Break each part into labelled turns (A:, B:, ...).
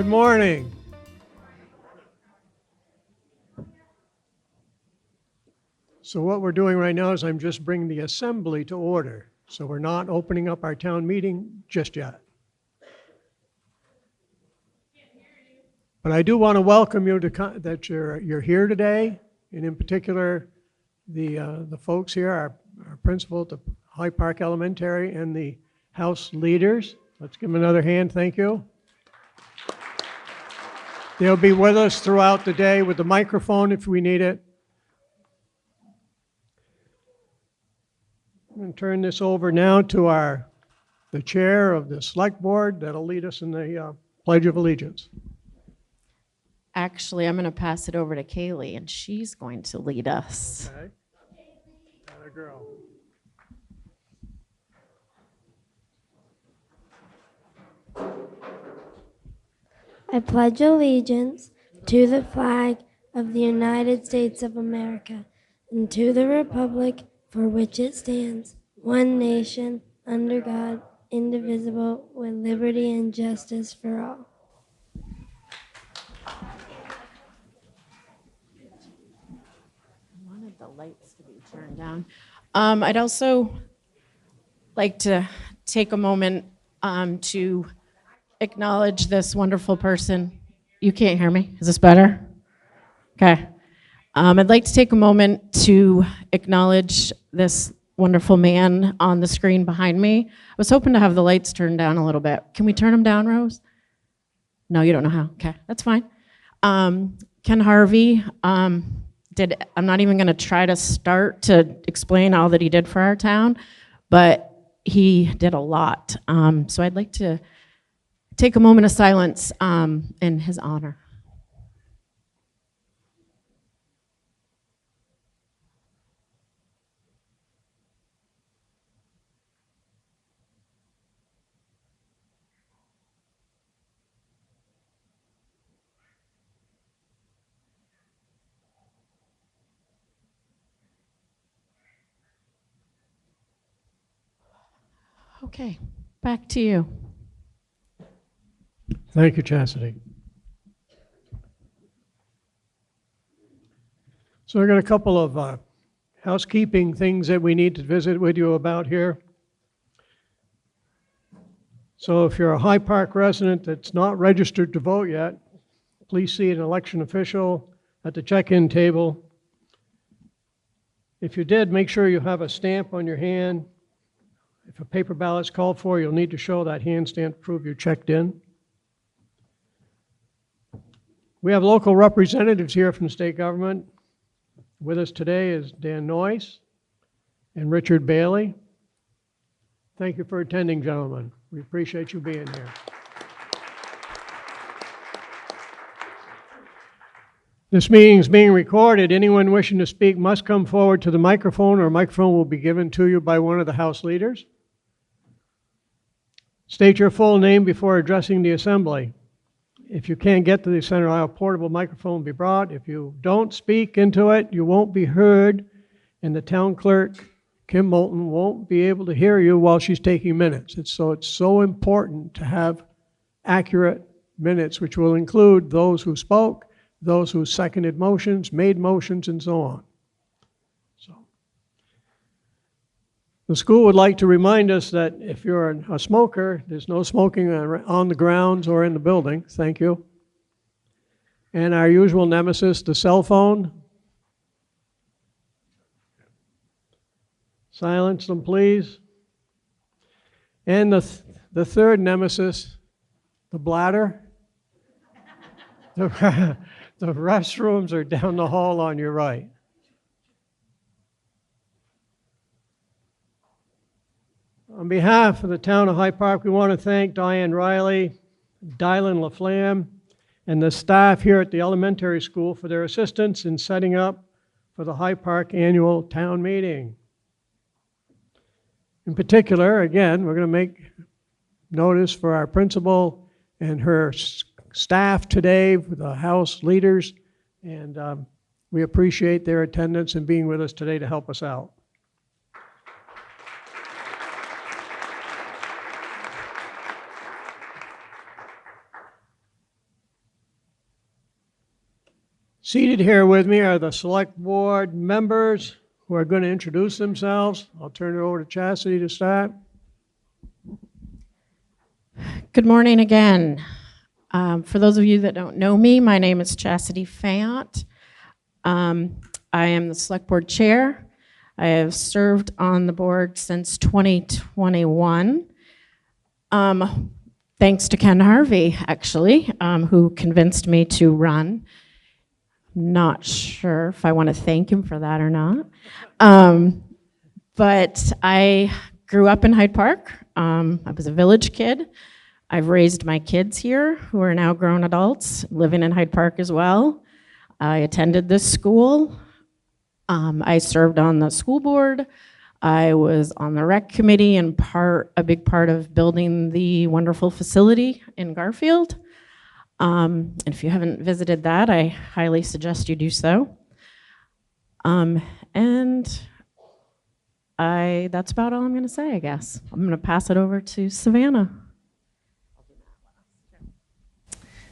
A: Good morning. So what we're doing right now is I'm just bringing the assembly to order. So we're not opening up our town meeting just yet. But I do want to welcome you to that you're here today, and in particular, the folks here, our principal at the Hyde Park Elementary and the house leaders. Let's give them another hand. Thank you. They'll be with us throughout the day with the microphone if we need it. I'm going to turn this over now to the chair of the Selectboard that'll lead us in the Pledge of Allegiance.
B: Actually, I'm going to pass it over to Kaylee, and she's going to lead us.
A: Okay. Atta girl.
C: I pledge allegiance to the flag of the United States of America and to the republic for which it stands, one nation, under God, indivisible, with liberty and justice for all.
B: I wanted the lights to be turned down. I'd also like to take a moment to acknowledge this wonderful person. You can't hear me? Is this better? Okay. I'd like to take a moment to acknowledge this wonderful man on the screen behind me. I was hoping to have the lights turned down a little bit. Can we turn them down, Rose? No, you don't know how. Okay, that's fine. Ken Harvey I'm not even going to try to start to explain all that he did for our town, but he did a lot. So I'd like to take a moment of silence in his honor. Okay, back to you.
A: Thank you, Chastity. So I've got a couple of housekeeping things that we need to visit with you about here. So if you're a Hyde Park resident that's not registered to vote yet, please see an election official at the check-in table. If you did, make sure you have a stamp on your hand. If a paper ballot's called for, you'll need to show that hand stamp to prove you're checked in. We have local representatives here from the state government. With us today is Dan Noyce and Richard Bailey. Thank you for attending, gentlemen. We appreciate you being here. This meeting is being recorded. Anyone wishing to speak must come forward to the microphone, or a microphone will be given to you by one of the house leaders. State your full name before addressing the assembly. If you can't get to the center aisle, portable microphone will be brought. If you don't speak into it, you won't be heard, and the town clerk, Kim Moulton, won't be able to hear you while she's taking minutes. It's so important to have accurate minutes, which will include those who spoke, those who seconded motions, made motions, and so on. The school would like to remind us that if you're a smoker, there's no smoking on the grounds or in the building. Thank you. And our usual nemesis, the cell phone. Silence them, please. And the third nemesis, the bladder. The restrooms are down the hall on your right. On behalf of the town of Hyde Park, we want to thank Diane Riley, Dylan LaFlamme, and the staff here at the elementary school for their assistance in setting up for the Hyde Park annual town meeting. In particular, again, we're going to make notice for our principal and her staff today, for the house leaders, and we appreciate their attendance and being with us today to help us out. Seated here with me are the Select Board members who are going to introduce themselves. I'll turn it over to Chastity to start.
B: Good morning again. For those of you that don't know me, my name is Chastity Fayant. I am the Select Board Chair. I have served on the board since 2021. Thanks to Ken Harvey, actually, who convinced me to run. Not sure if I want to thank him for that or not. But I grew up in Hyde Park. I was a village kid. I've raised my kids here, who are now grown adults, living in Hyde Park as well. I attended this school. I served on the school board. I was on the rec committee and a big part of building the wonderful facility in Garfield. And if you haven't visited that, I highly suggest you do so. And that's about all I'm going to say, I guess. I'm going to pass it over to Savannah.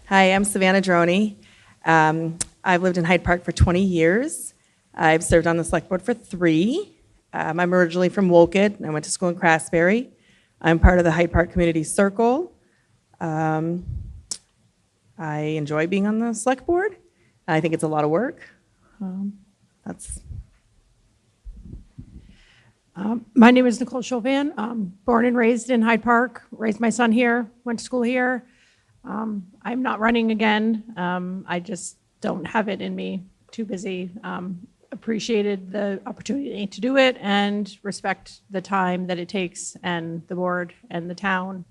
D: Hi, I'm Savannah Droney. I've lived in Hyde Park for 20 years. I've served on the Select Board for 3. I'm originally from Woket, and I went to school in Craftsbury. I'm part of the Hyde Park Community Circle. I enjoy being on the Select Board. I think it's a lot of work.
E: My name is Nicole Chauvin. Born and raised in Hyde Park, raised my son here, went to school here. I'm not running again. I just don't have it in me, too busy. Appreciated the opportunity to do it and respect the time that it takes and the board and the town,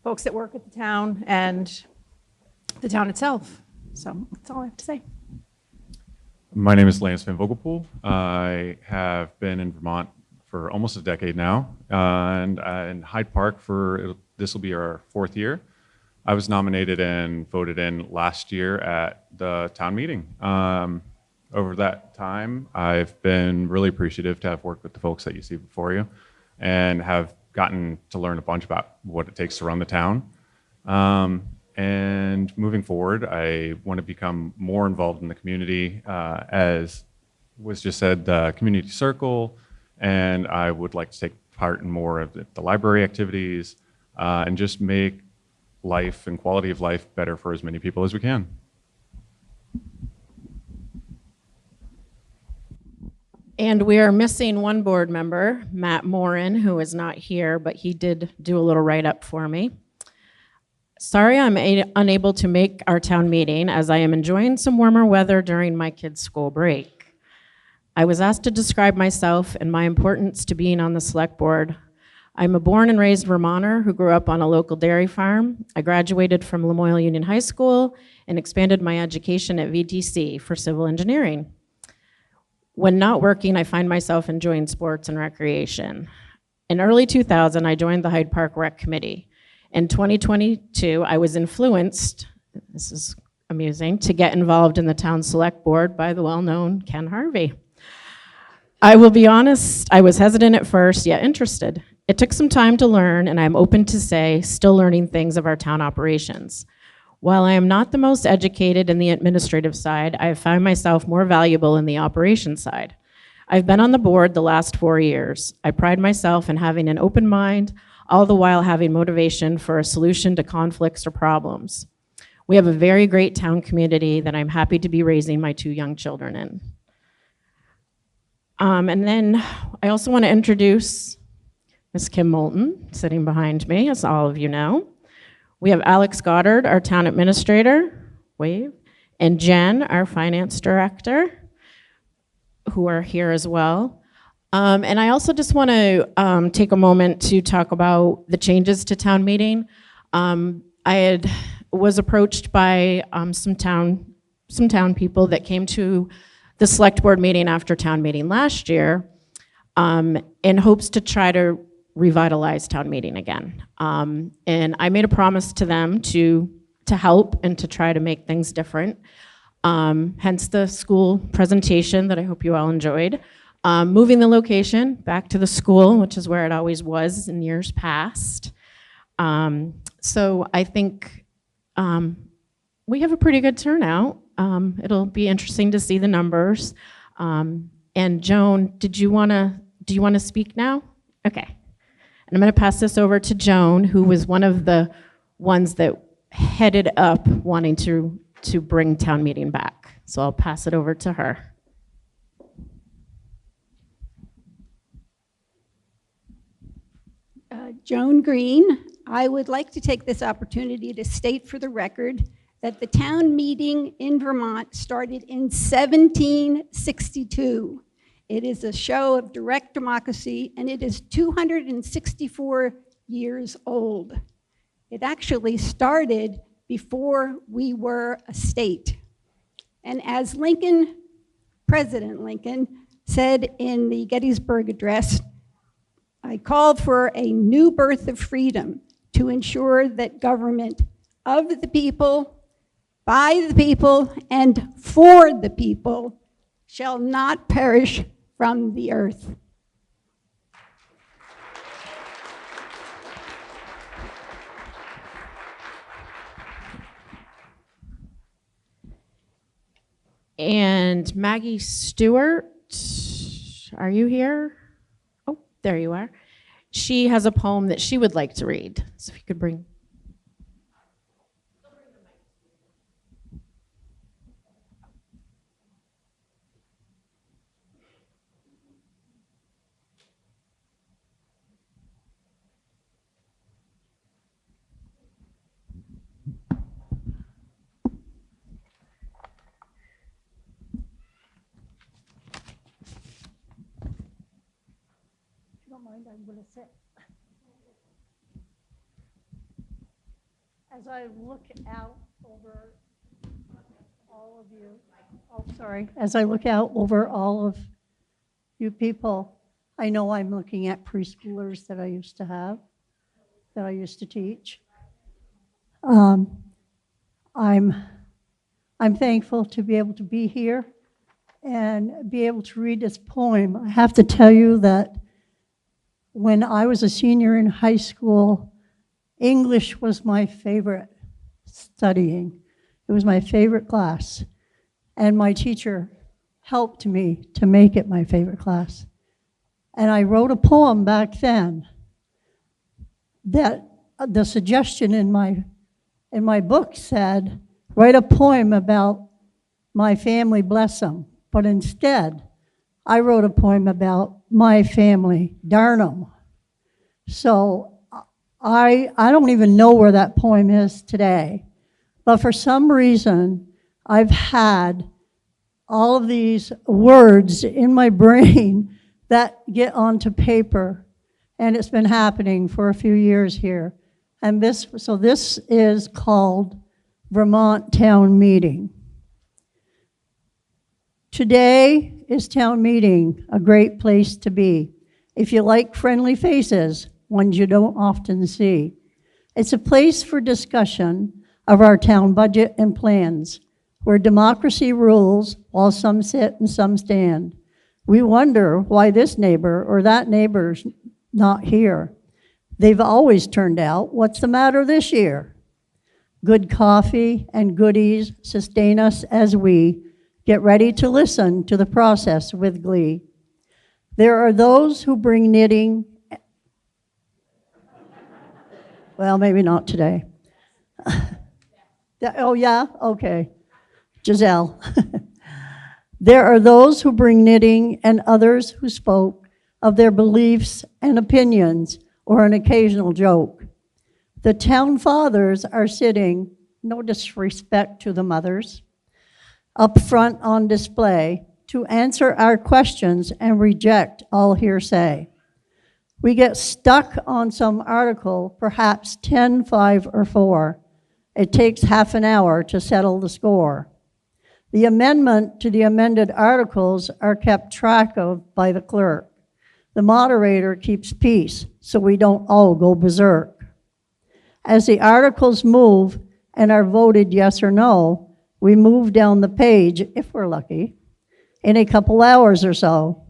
E: folks that work at the town and the town itself. So that's all I have to say.
F: My name is Lance Van Vogelpool. I have been in Vermont for almost a decade now, and in Hyde Park this will be our 4th year. I was nominated and voted in last year at the town meeting. Over that time, I've been really appreciative to have worked with the folks that you see before you and have gotten to learn a bunch about what it takes to run the town. And moving forward, I want to become more involved in the community, as was just said, the community circle, and I would like to take part in more of the library activities and just make life and quality of life better for as many people as we can.
B: And we are missing one board member, Matt Morin, who is not here, but he did do a little write-up for me. Sorry I'm unable to make our town meeting, as I am enjoying some warmer weather during my kids' school break. I was asked to describe myself and my importance to being on the Select Board. I'm a born and raised Vermonter who grew up on a local dairy farm. I graduated from Lamoille Union High School and expanded my education at VTC for civil engineering. When not working, I find myself enjoying sports and recreation. In early 2000, I joined the Hyde Park Rec Committee. In 2022, I was influenced, this is amusing, to get involved in the town select board by the well-known Ken Harvey. I will be honest, I was hesitant at first, yet interested. It took some time to learn, and I'm open to say, still learning things of our town operations. While I am not the most educated in the administrative side, I have found myself more valuable in the operations side. I've been on the board the last 4 years. I pride myself in having an open mind, all the while having motivation for a solution to conflicts or problems. We have a very great town community that I'm happy to be raising my 2 young children in. And then I also want to introduce Ms. Kim Moulton, sitting behind me, as all of you know. We have Alex Goddard, our town administrator, wave, and Jen, our finance director, who are here as well. And I also just want to take a moment to talk about the changes to town meeting. I was approached by some town people that came to the select board meeting after town meeting last year in hopes to try to revitalize town meeting again. And I made a promise to them to help and to try to make things different. Hence the school presentation that I hope you all enjoyed. Moving the location back to the school, which is where it always was in years past. So I think we have a pretty good turnout. It'll be interesting to see the numbers. And Joan, do you want to speak now? Okay. And I'm going to pass this over to Joan, who was one of the ones that headed up wanting to bring town meeting back. So I'll pass it over to her.
G: Joan Green. I would like to take this opportunity to state for the record that the town meeting in Vermont started in 1762. It is a show of direct democracy, and it is 264 years old. It actually started before we were a state. And as President Lincoln said in the Gettysburg Address, I called for a new birth of freedom to ensure that government of the people, by the people, and for the people shall not perish from the earth.
B: And Maggie Stewart, are you here? Oh, there you are. She has a poem that she would like to read. So if you could bring.
E: I'm going to sit. As I look out over all of you, as I look out over all of you people, I know I'm looking at preschoolers that I used to have, that I used to teach. I'm thankful to be able to be here and be able to read this poem. I have to tell you that when I was a senior in high school, English was my favorite studying. It was my favorite class. And my teacher helped me to make it my favorite class. And I wrote a poem back then that the suggestion in my book said, write a poem about my family, bless them. But instead, I wrote a poem about my family, darn 'em. So I don't even know where that poem is today. But for some reason, I've had all of these words in my brain that get onto paper. And it's been happening for a few years here. And this is called Vermont Town Meeting. Today is town meeting, a great place to be. If you like friendly faces, ones you don't often see. It's a place for discussion of our town budget and plans, where democracy rules while some sit and some stand. We wonder why this neighbor or that neighbor's not here. They've always turned out. What's the matter this year? Good coffee and goodies sustain us as we get ready to listen to the process with glee. There are those who bring knitting. Well, maybe not today. Oh, yeah? Okay. Giselle. There are those who bring knitting and others who spoke of their beliefs and opinions or an occasional joke. The town fathers are sitting, no disrespect to the mothers, up front on display to answer our questions and reject all hearsay. We get stuck on some article, perhaps 10, 5, or 4. It takes half an hour to settle the score. The amendment to the amended articles are kept track of by the clerk. The moderator keeps peace so we don't all go berserk. As the articles move and are voted yes or no, we move down the page, if we're lucky, in a couple hours or so.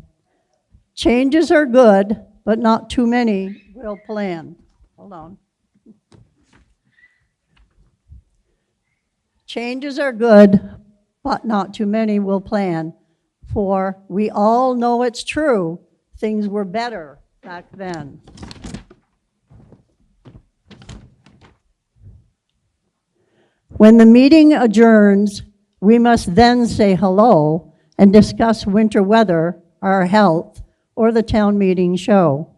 E: Changes are good, but not too many will plan. Hold on. Changes are good,
H: but not too many will plan. For we all know it's true, things were better back then. When the meeting adjourns, we must then say hello and discuss winter weather, our health, or the town meeting show.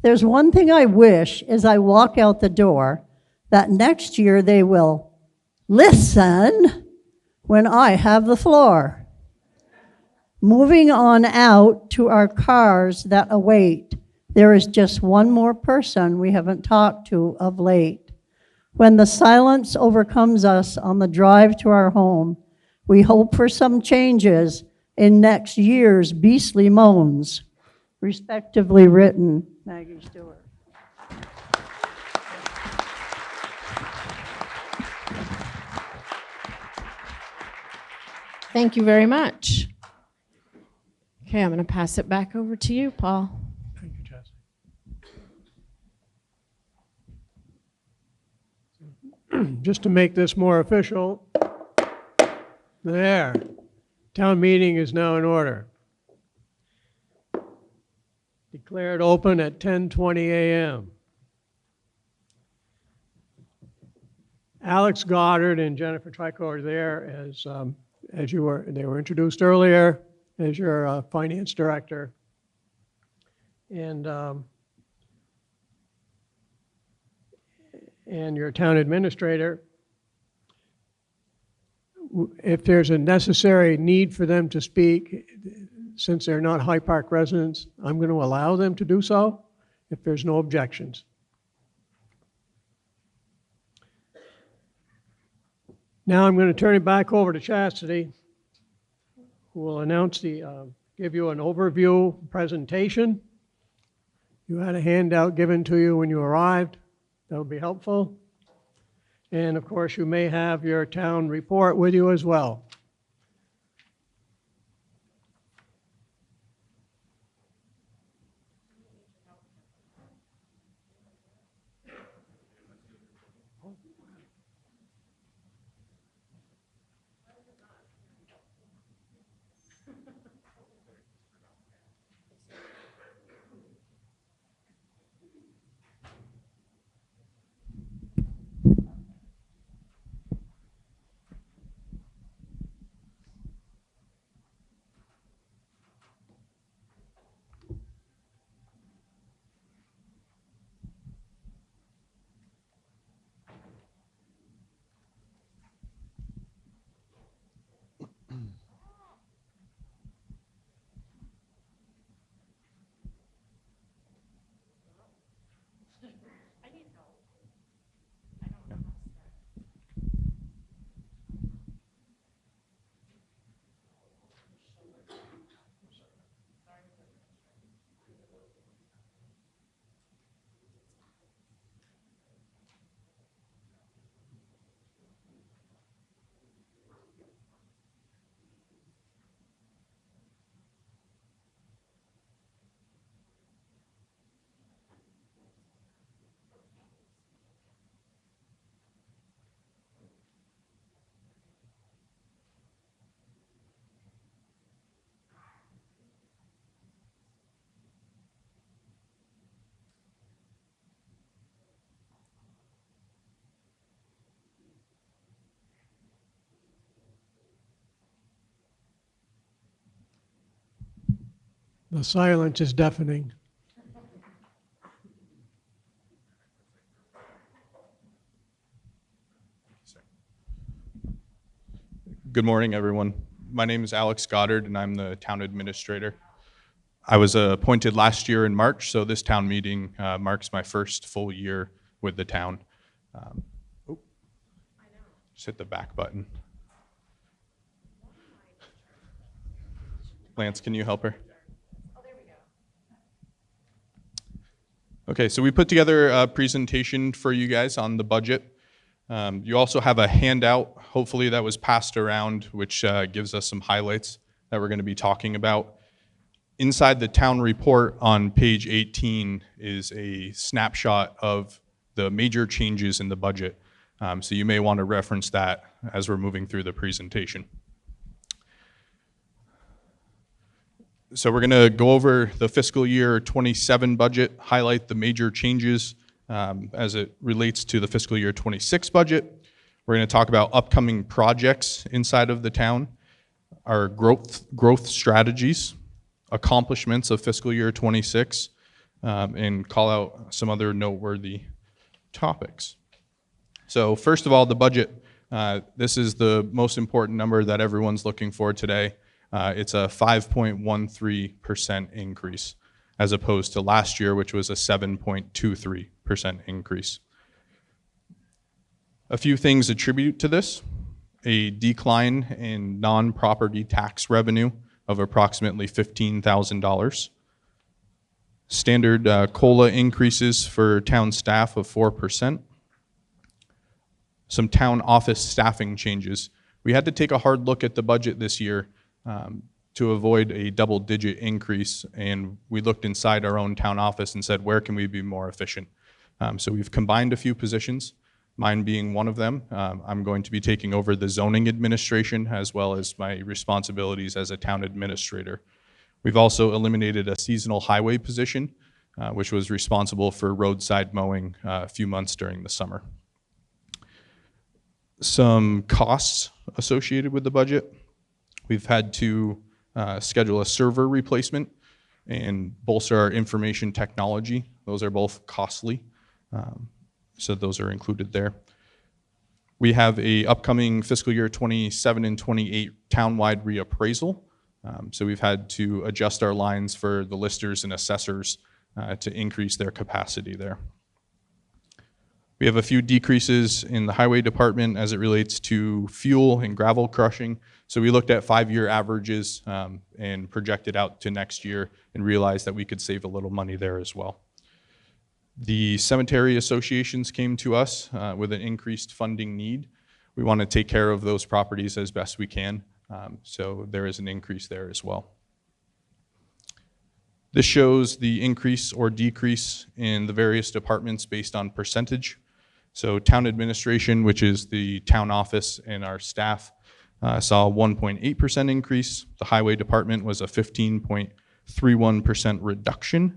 H: There's one thing I wish as I walk out the door, that next year they will listen when I have the floor. Moving on out to our cars that await, there is just one more person we haven't talked to of late. When the silence overcomes us on the drive to our home, we hope for some changes in next year's beastly moans. Respectively written, Maggie Stewart.
B: Thank you very much. Okay, I'm going to pass it back over to you, Paul.
A: Thank you, Jesse. Just to make this more official, there, town meeting is now in order. Declared open at 10:20 a.m. Alex Goddard and Jennifer Trico are there as they were introduced earlier as your finance director. And your town administrator. If there's a necessary need for them to speak, since they're not Hyde Park residents, I'm going to allow them to do so if there's no objections. Now I'm going to turn it back over to Chastity, who will announce give you an overview presentation. You had a handout given to you when you arrived. That would be helpful. And of course, you may have your town report with you as well. The silence is deafening.
I: Good morning, everyone. My name is Alex Goddard, and I'm the town administrator. I was appointed last year in March, so this town meeting marks my first full year with the town. Just hit the back button. Lance, can you help her? Okay, so we put together a presentation for you guys on the budget. You also have a handout, hopefully that was passed around, which gives us some highlights that we're going to be talking about. Inside the town report on page 18 is a snapshot of the major changes in the budget. So you may want to reference that as we're moving through the presentation. So we're going to go over the fiscal year 27 budget, highlight the major changes as it relates to the fiscal year 26 budget. We're going to talk about upcoming projects inside of the town, our growth strategies, accomplishments of fiscal year 26, and call out some other noteworthy topics. So first of all, the budget. This is the most important number that everyone's looking for today. It's a 5.13% increase as opposed to last year, which was a 7.23% increase. A few things attribute to this: a decline in non-property tax revenue of approximately $15,000, standard COLA increases for town staff of 4%, some town office staffing changes. We had to take a hard look at the budget this year to avoid a double-digit increase, and we looked inside our own town office and said, where can we be more efficient? So we've combined a few positions, mine being one of them. I'm going to be taking over the zoning administration as well as my responsibilities as a town administrator. We've also eliminated a seasonal highway position, which was responsible for roadside mowing a few months during the summer. Some costs associated with the budget. We've had to schedule a server replacement and bolster our information technology. Those are both costly, so those are included there. We have a upcoming fiscal year 27 and 28 townwide reappraisal. So we've had to adjust our lines for the listers and assessors to increase their capacity there. We have a few decreases in the highway department as it relates to fuel and gravel crushing. So we looked at 5-year averages and projected out to next year and realized that we could save a little money there as well. The cemetery associations came to us with an increased funding need. We want to take care of those properties as best we can. So there is an increase there as well. This shows the increase or decrease in the various departments based on percentage. So town administration, which is the town office and our staff, saw a 1.8% increase. The highway department was a 15.31% reduction.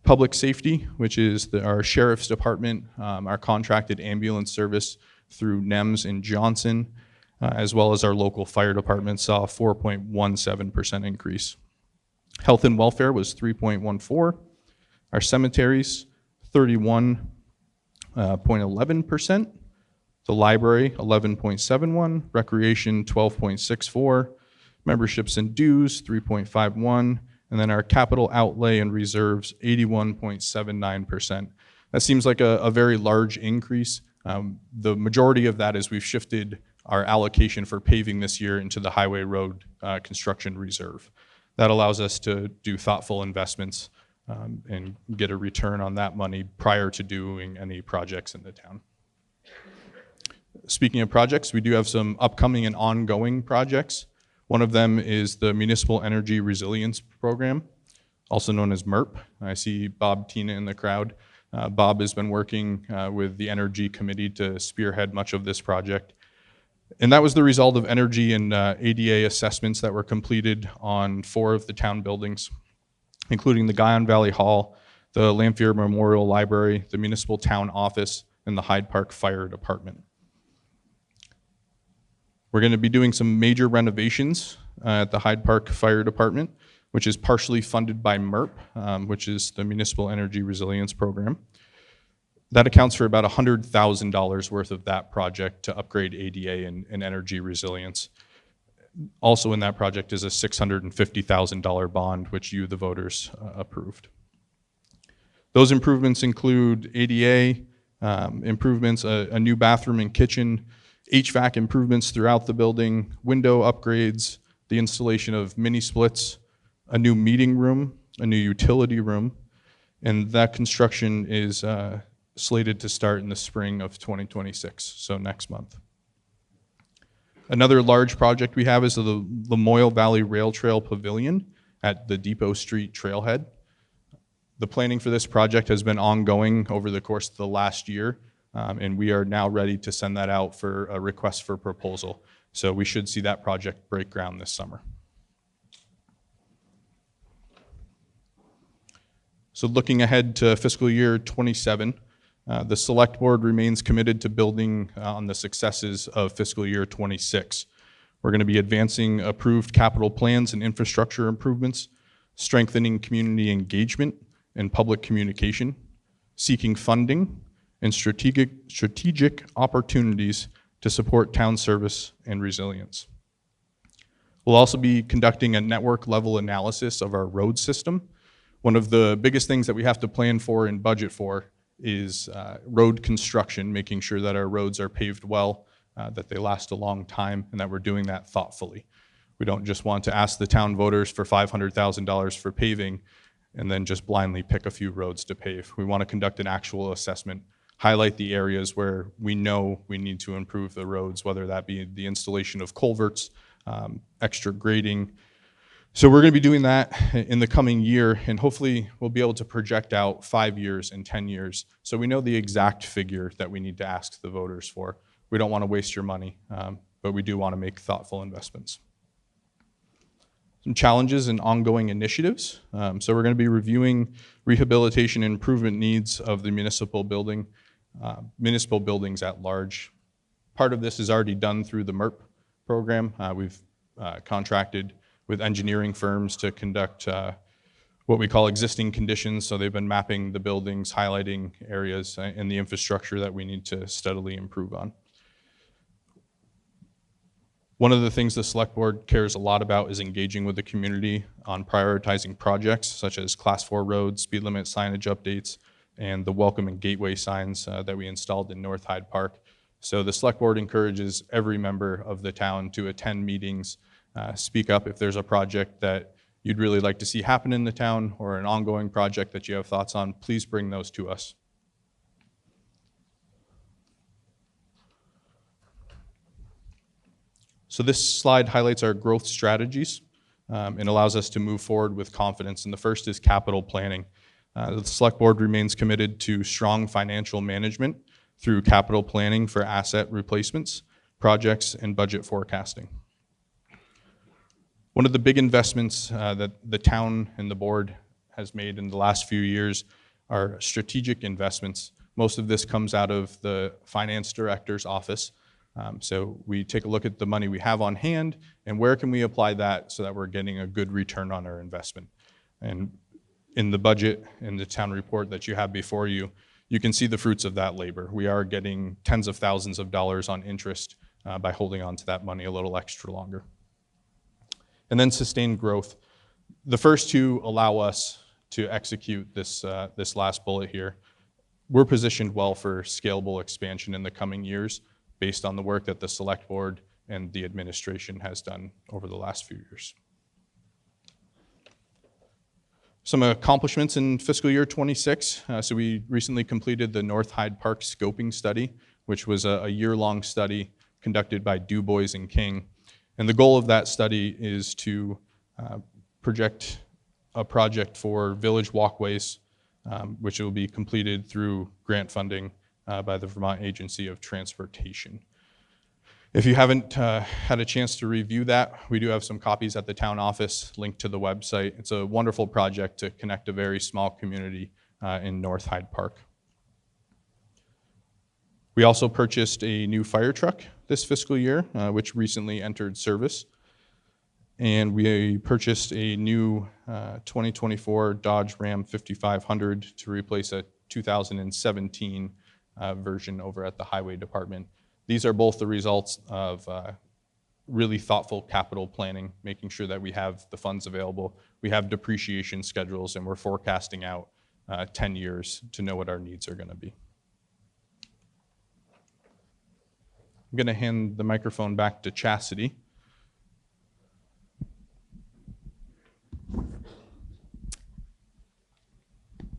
I: Public safety, which is our sheriff's department, our contracted ambulance service through NEMS in Johnson, as well as our local fire department, saw a 4.17% increase. Health and welfare was 3.14%. Our cemeteries, 31.11%. The library, 11.71%. Recreation, 12.64%. Memberships and dues, 3.51%. And then our capital outlay and reserves, 81.79%. That seems like a very large increase. The majority of that is we've shifted our allocation for paving this year into the highway road construction reserve. That allows us to do thoughtful investments and get a return on that money prior to doing any projects in the town. Speaking of projects, we do have some upcoming and ongoing projects. One of them is the Municipal Energy Resilience Program, also known as MERP. I see Bob Tina in the crowd. Bob has been working with the Energy Committee to spearhead much of this project. And that was the result of energy and ADA assessments that were completed on 4 of the town buildings, including the Guyon Valley Hall, the Lamphere Memorial Library, the Municipal Town Office, and the Hyde Park Fire Department. We're going to be doing some major renovations at the Hyde Park Fire Department, which is partially funded by MERP, which is the Municipal Energy Resilience Program. That accounts for about $100,000 worth of that project to upgrade ADA and energy resilience. Also in that project is a $650,000 bond, which you, the voters, approved. Those improvements include ADA improvements, a new bathroom and kitchen, HVAC improvements throughout the building, window upgrades, the installation of mini splits, a new meeting room, a new utility room, and that construction is slated to start in the spring of 2026, so next month. Another large project we have is the Lamoille Valley Rail Trail Pavilion at the Depot Street Trailhead. The planning for this project has been ongoing over the course of the last year, and we are now ready to send that out for a request for proposal. So we should see that project break ground this summer. So looking ahead to fiscal year 27, the Select Board remains committed to building on the successes of fiscal year 26. We're going to be advancing approved capital plans and infrastructure improvements, strengthening community engagement and public communication, seeking funding, and strategic opportunities to support town service and resilience. We'll also be conducting a network-level analysis of our road system. One of the biggest things that we have to plan for and budget for is road construction, making sure that our roads are paved well, that they last a long time, and that we're doing that thoughtfully. We don't just want to ask the town voters for $500,000 for paving and then just blindly pick a few roads to pave. We want to conduct an actual assessment, highlight the areas where we know we need to improve the roads, whether that be the installation of culverts, extra grading. So we're going to be doing that in the coming year, and hopefully we'll be able to project out 5 years and 10 years so we know the exact figure that we need to ask the voters for. We don't want to waste your money, but we do want to make thoughtful investments. Some challenges and ongoing initiatives. So we're going to be reviewing rehabilitation and improvement needs of the municipal buildings at large. Part of this is already done through the MERP program. We've contracted with engineering firms to conduct what we call existing conditions. So they've been mapping the buildings, highlighting areas in the infrastructure that we need to steadily improve on. One of the things the Select Board cares a lot about is engaging with the community on prioritizing projects such as Class 4 roads, speed limit signage updates, and the welcome and gateway signs that we installed in North Hyde Park. So the Select Board encourages every member of the town to attend meetings, speak up if there's a project that you'd really like to see happen in the town or an ongoing project that you have thoughts on. Please bring those to us. So this slide highlights our growth strategies and allows us to move forward with confidence. And the first is capital planning. The Select Board remains committed to strong financial management through capital planning for asset replacements, projects, and budget forecasting. One of the big investments that the town and the board has made in the last few years are strategic investments. Most of this comes out of the finance director's office. So we take a look at the money we have on hand and where can we apply that so that we're getting a good return on our investment. And in the budget, in the town report that you have before you, you can see the fruits of that labor. We are getting tens of thousands of dollars on interest by holding on to that money a little extra longer. And then sustained growth. The first two allow us to execute this last bullet here. We're positioned well for scalable expansion in the coming years based on the work that the Select Board and the administration has done over the last few years. Some accomplishments in fiscal year 26. So we recently completed the North Hyde Park scoping study, which was a year-long study conducted by Du Bois and King. And the goal of that study is to project a project for village walkways, which will be completed through grant funding by the Vermont Agency of Transportation. If you haven't had a chance to review that, we do have some copies at the town office linked to the website. It's a wonderful project to connect a very small community in North Hyde Park. We also purchased a new fire truck this fiscal year, which recently entered service. And we purchased a new 2024 Dodge Ram 5500 to replace a 2017 version over at the Highway Department. These are both the results of really thoughtful capital planning, making sure that we have the funds available. We have depreciation schedules, and we're forecasting out 10 years to know what our needs are going to be. I'm going to hand the microphone back to Chastity.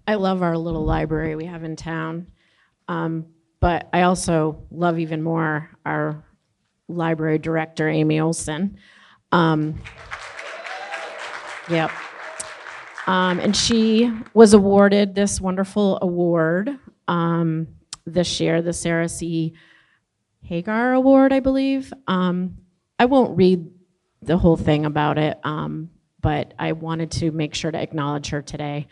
B: I love our little library we have in town, but I also love even more our library director, Amy Olson. Yep. And she was awarded this wonderful award this year, the Sarah C. Hagar Award, I believe. I won't read the whole thing about it, but I wanted to make sure to acknowledge her today.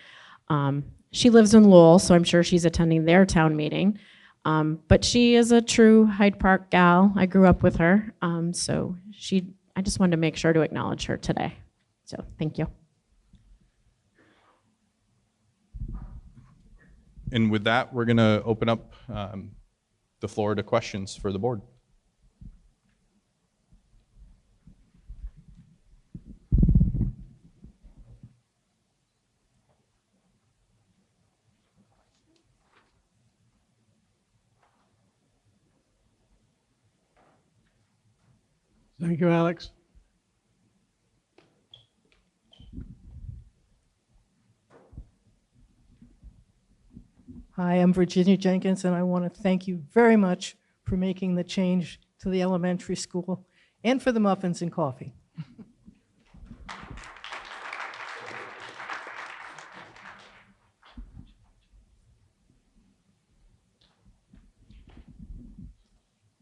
B: She lives in Lowell, so I'm sure she's attending their town meeting. But she is a true Hyde Park gal. I grew up with her. I just wanted to make sure to acknowledge her today. So thank you.
I: And with that, we're going to open up the floor to questions for the board.
A: Thank you, Alex.
J: Hi, I'm Virginia Jenkins, and I want to thank you very much for making the change to the elementary school and for the muffins and coffee.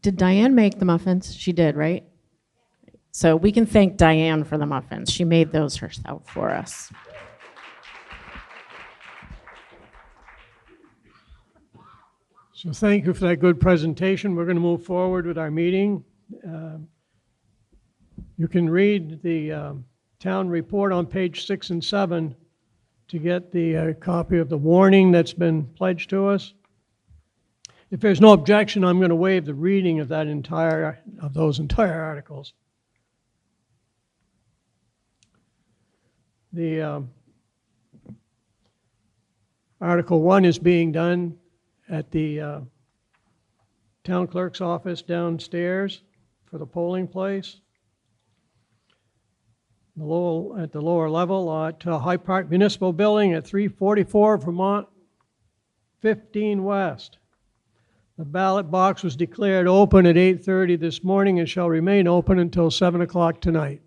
B: Did Diane make the muffins? She did, right? So we can thank Diane for the muffins. She made those herself for us.
A: So thank you for that good presentation. We're going to move forward with our meeting. You can read the town report on page 6 and 7 to get the copy of the warning that's been pledged to us. If there's no objection, I'm going to waive the reading of those entire articles. The Article 1 is being done at the town clerk's office downstairs for the polling place. At the lower level at Hyde Park Municipal Building at 344 Vermont 15 West. The ballot box was declared open at 8:30 this morning and shall remain open until 7 o'clock tonight.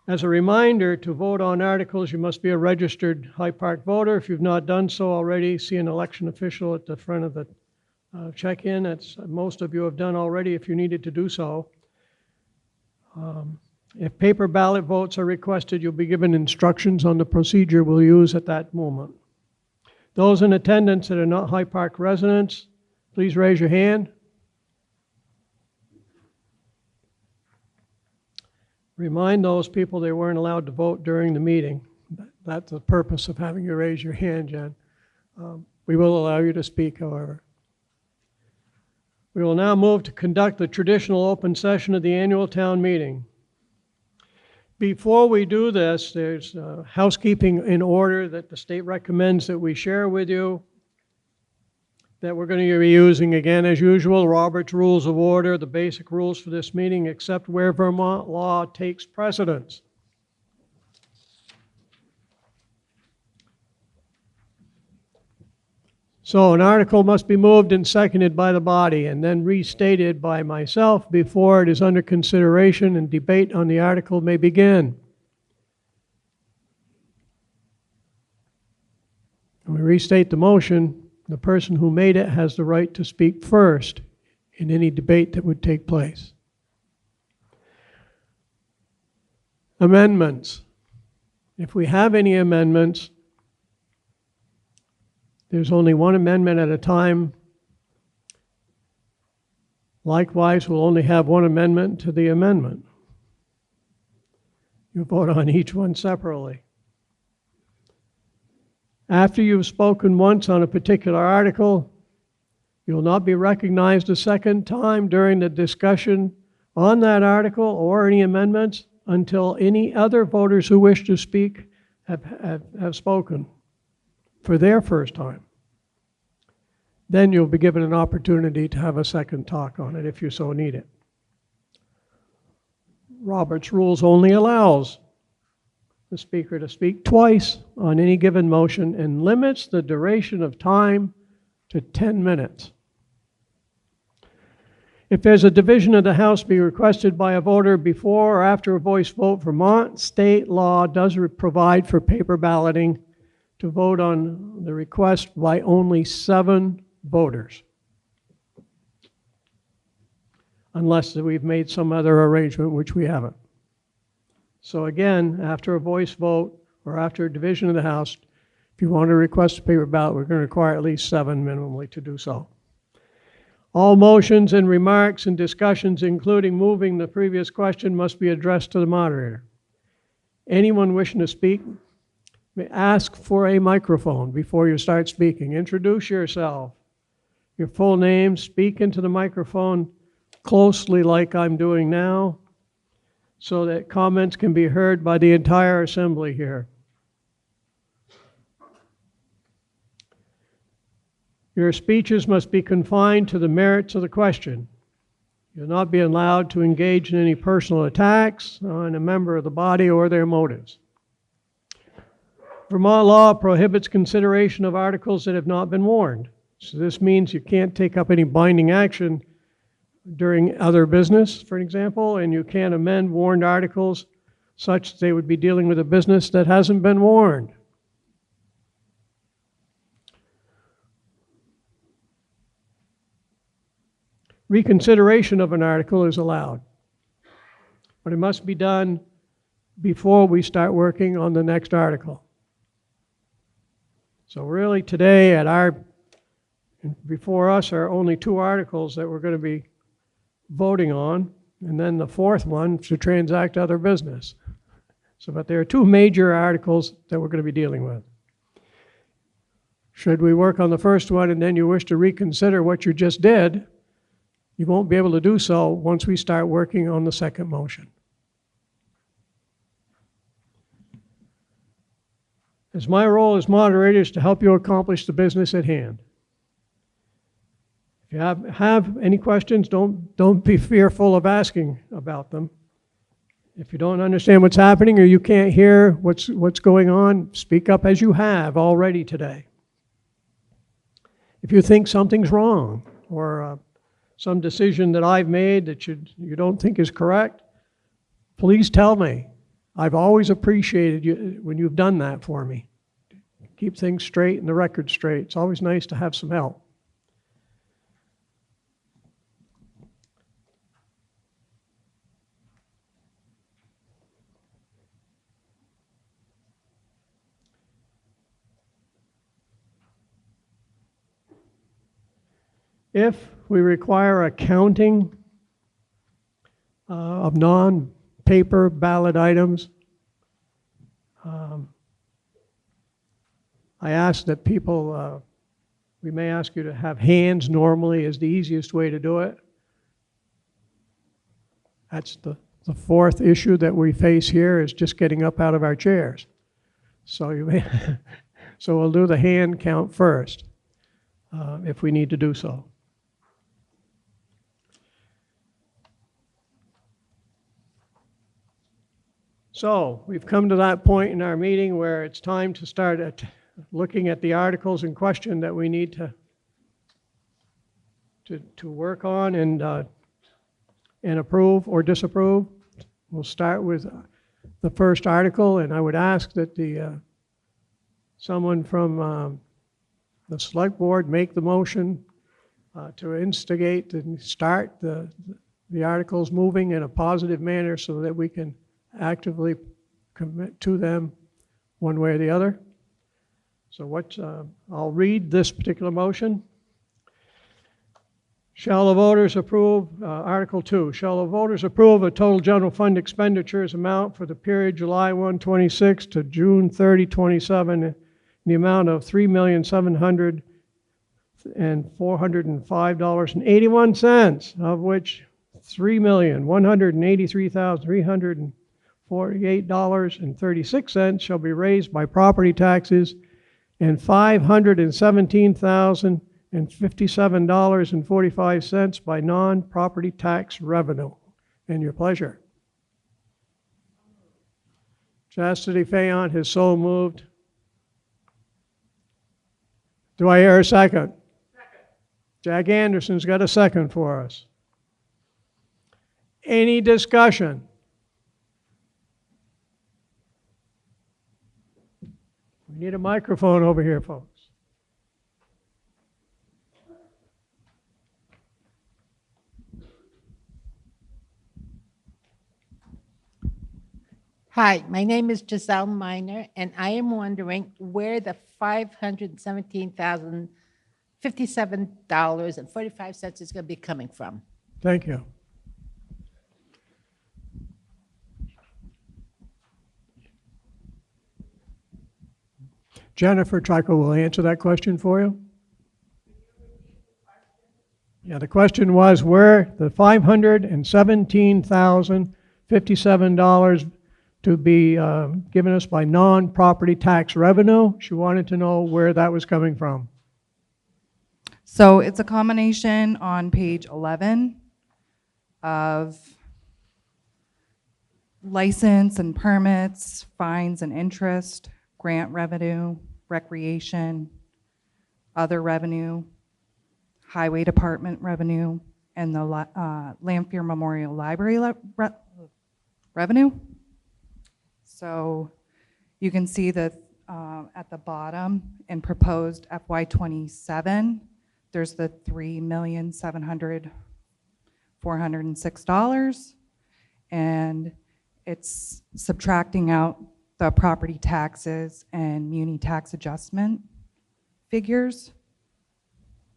A: As a reminder, to vote on articles, you must be a registered Hyde Park voter. If you've not done so already, see an election official at the front of the check-in. That's most of you have done already if you needed to do so. If paper ballot votes are requested, you'll be given instructions on the procedure we'll use at that moment. Those in attendance that are not Hyde Park residents, please raise your hand. Remind those people they weren't allowed to vote during the meeting. That's the purpose of having you raise your hand, Jen. We will allow you to speak, however. We will now move to conduct the traditional open session of the annual town meeting. Before we do this, there's housekeeping in order that the state recommends that we share with you, that we're going to be using again as usual, Robert's Rules of Order, the basic rules for this meeting, except where Vermont law takes precedence. So an article must be moved and seconded by the body and then restated by myself before it is under consideration and debate on the article may begin. When we restate the motion, the person who made it has the right to speak first in any debate that would take place. Amendments. If we have any amendments, there's only one amendment at a time. Likewise, we'll only have one amendment to the amendment. You vote on each one separately. After you've spoken once on a particular article, you will not be recognized a second time during the discussion on that article or any amendments until any other voters who wish to speak have spoken for their first time. Then you'll be given an opportunity to have a second talk on it if you so need it. Robert's Rules only allows the speaker to speak twice on any given motion and limits the duration of time to 10 minutes. If there's a division of the House be requested by a voter before or after a voice vote, Vermont state law does provide for paper balloting to vote on the request by only 7 voters, unless we've made some other arrangement, which we haven't. So again, after a voice vote or after a division of the House, If you want to request a paper ballot, we're going to require at least 7 minimally to do so. All motions and remarks and discussions, including moving the previous question, must be addressed to the moderator. Anyone wishing to speak may ask for a microphone before you start speaking. Introduce yourself, your full name, speak into the microphone closely like I'm doing now, so that comments can be heard by the entire assembly here. Your speeches must be confined to the merits of the question. You'll not be allowed to engage in any personal attacks on a member of the body or their motives. Vermont law prohibits consideration of articles that have not been warned. So this means you can't take up any binding action during other business, for example, and you can't amend warned articles such that they would be dealing with a business that hasn't been warned. Reconsideration of an article is allowed, but it must be done before we start working on the next article. So really today before us are only 2 articles that we're going to be voting on, and then the 4th one to transact other business. So, but there are 2 major articles that we're going to be dealing with. Should we work on the first one and then you wish to reconsider what you just did, you won't be able to do so once we start working on the second motion. As my role as moderator is to help you accomplish the business at hand. If you have any questions, don't be fearful of asking about them. If you don't understand what's happening or you can't hear what's going on, speak up as you have already today. If you think something's wrong or some decision that I've made that you don't think is correct, please tell me. I've always appreciated you when you've done that for me. Keep things straight and the record straight. It's always nice to have some help. If we require a counting of non-paper ballot items, I ask that people, we may ask you to have hands normally is the easiest way to do it. That's the 4th issue that we face here is just getting up out of our chairs. So you may, so we'll do the hand count first if we need to do so. So we've come to that point in our meeting where it's time to start looking at the articles in question that we need to work on and approve or disapprove. We'll start with the first article, and I would ask that someone from the select board make the motion to instigate and start the articles moving in a positive manner so that we can actively commit to them one way or the other. So I'll read this particular motion. Shall the voters approve, Article 2, shall the voters approve a total general fund expenditures amount for the period July 1, 26 to June 30, 27 in the amount of $3,704,505.81, of which $3,183,348.36 shall be raised by property taxes and $517,057.45 by non-property tax revenue. And your pleasure. Chastity Fayant has so moved. Do I hear a second? Second. Jack Anderson's got a second for us. Any discussion? We need a microphone over here, folks.
K: Hi, my name is Giselle Miner, and I am wondering where the $517,057.45 is going to be coming from.
A: Thank you. Jennifer Trico will answer that question for you. Yeah, the question was where the $517,057 to be given us by non-property tax revenue. She wanted to know where that was coming from.
L: So it's a combination on page 11 of license and permits, fines and interest, grant revenue, recreation, other revenue, highway department revenue, and the Lanphier Memorial Library revenue. So you can see that at the bottom in proposed FY27, there's the $3,700,406, and it's subtracting out the property taxes and muni tax adjustment figures.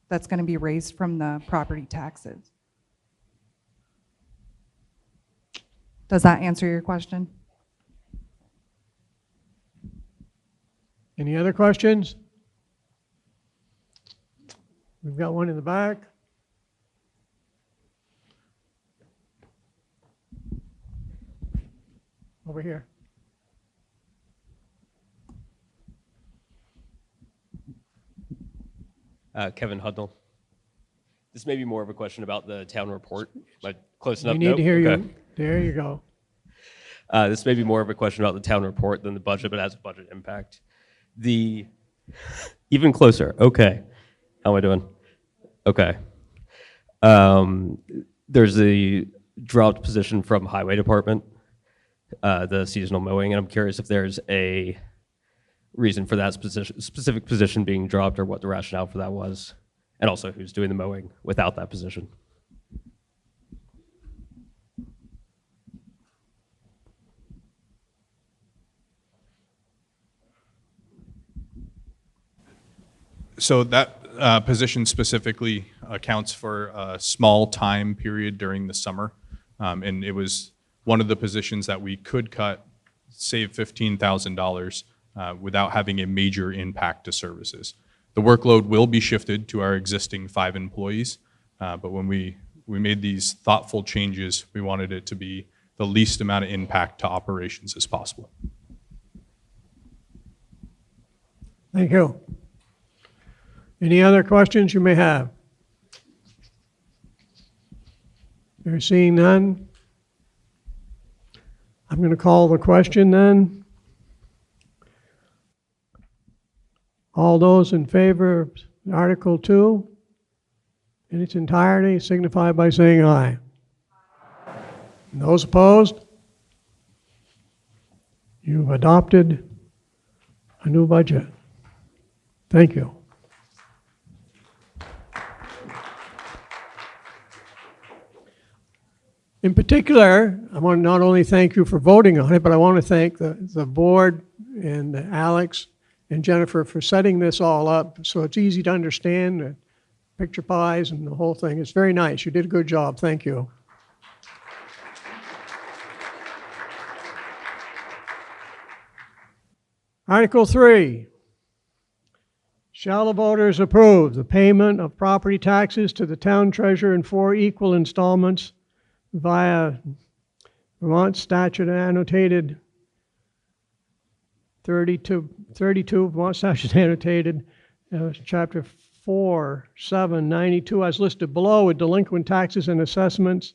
L: That's going to be raised from the property taxes. Does that answer your question?
A: Any other questions? We've got one in the back. Over here.
M: Kevin Hudnall. This may be more of a question about the town report. Am I close enough?
A: We need
M: Nope?
A: to hear
M: Okay.
A: you. There you go.
M: This may be more of a question about the town report than the budget, but it has a budget impact. Even closer. Okay. How am I doing? Okay. There's a dropped position from highway department, the seasonal mowing, and I'm curious if there's a reason for that specific position being dropped or what the rationale for that was, and also who's doing the mowing without that position.
I: So that position specifically accounts for a small time period during the summer. And it was one of the positions that we could cut, save $15,000 without having a major impact to services. The workload will be shifted to our existing 5 employees, but when we made these thoughtful changes, we wanted it to be the least amount of impact to operations as possible.
A: Thank you. Any other questions you may have? You're seeing none? I'm going to call the question then. All those in favor of Article 2 in its entirety signify by saying aye. And those opposed? You've adopted a new budget. Thank you. In particular, I want to not only thank you for voting on it, but I want to thank the board and Alex and Jennifer for setting this all up so it's easy to understand, the picture pies and the whole thing. It's very nice. You did a good job. Thank you. Article 3. Shall the voters approve the payment of property taxes to the town treasurer in 4 equal installments via Vermont statute annotated 32 Vermont statute annotated chapter 4792 as listed below, with delinquent taxes and assessments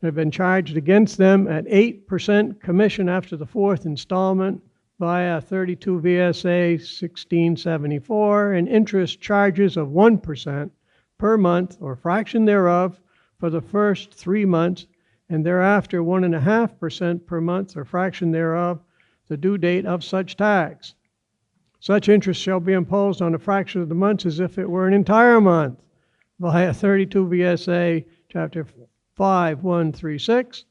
A: that have been charged against them at 8% commission after the 4th installment via 32 VSA 1674, and interest charges of 1% per month or fraction thereof for the first 3 months, and thereafter 1.5% per month or fraction thereof, the due date of such tax. Such interest shall be imposed on a fraction of the months as if it were an entire month via 32 VSA chapter 5136,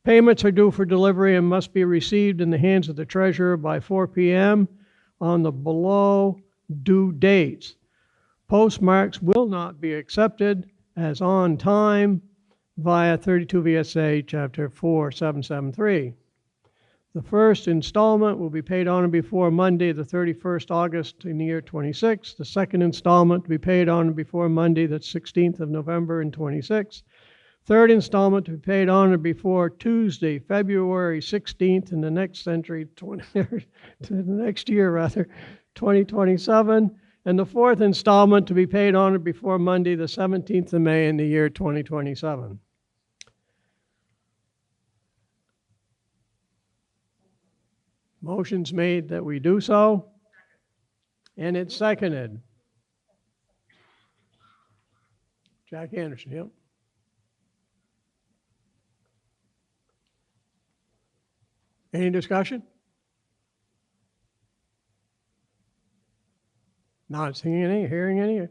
A: Payments are due for delivery and must be received in the hands of the treasurer by 4 p.m. on the below due dates. Postmarks will not be accepted as on time via 32 VSA Chapter 4773. The first installment will be paid on or before Monday, the 31st August in the year 26. The second installment to be paid on or before Monday, the 16th of November in 26. Third installment to be paid on or before Tuesday, February 16th in the next century, to the next year rather, 2027. And the fourth installment to be paid on or before Monday, the 17th of May in the year 2027. Motion's made that we do so, and it's seconded. Jack Anderson, yep. Any discussion? Not seeing any, hearing any.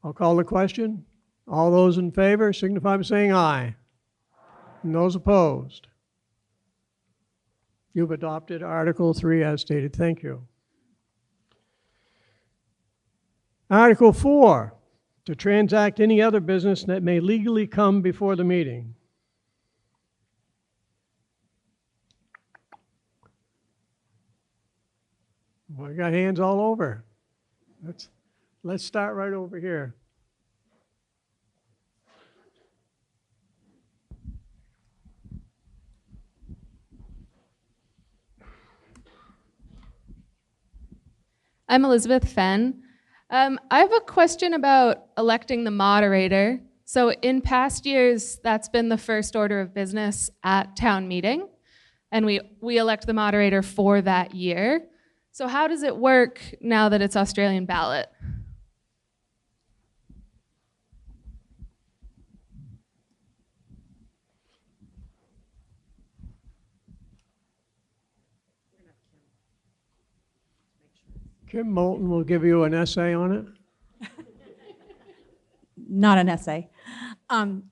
A: I'll call the question. All those in favor signify by saying aye. And those opposed? You've adopted Article 3 as stated. Thank you. Article 4, to transact any other business that may legally come before the meeting. Well, we got hands all over. Let's start right over here.
N: I'm Elizabeth Fenn. I have a question about electing the moderator. So in past years, that's been the first order of business at town meeting, and we elect the moderator for that year. So how does it work now that it's Australian ballot?
A: Kim Moulton will give you an essay on it.
O: Not an essay.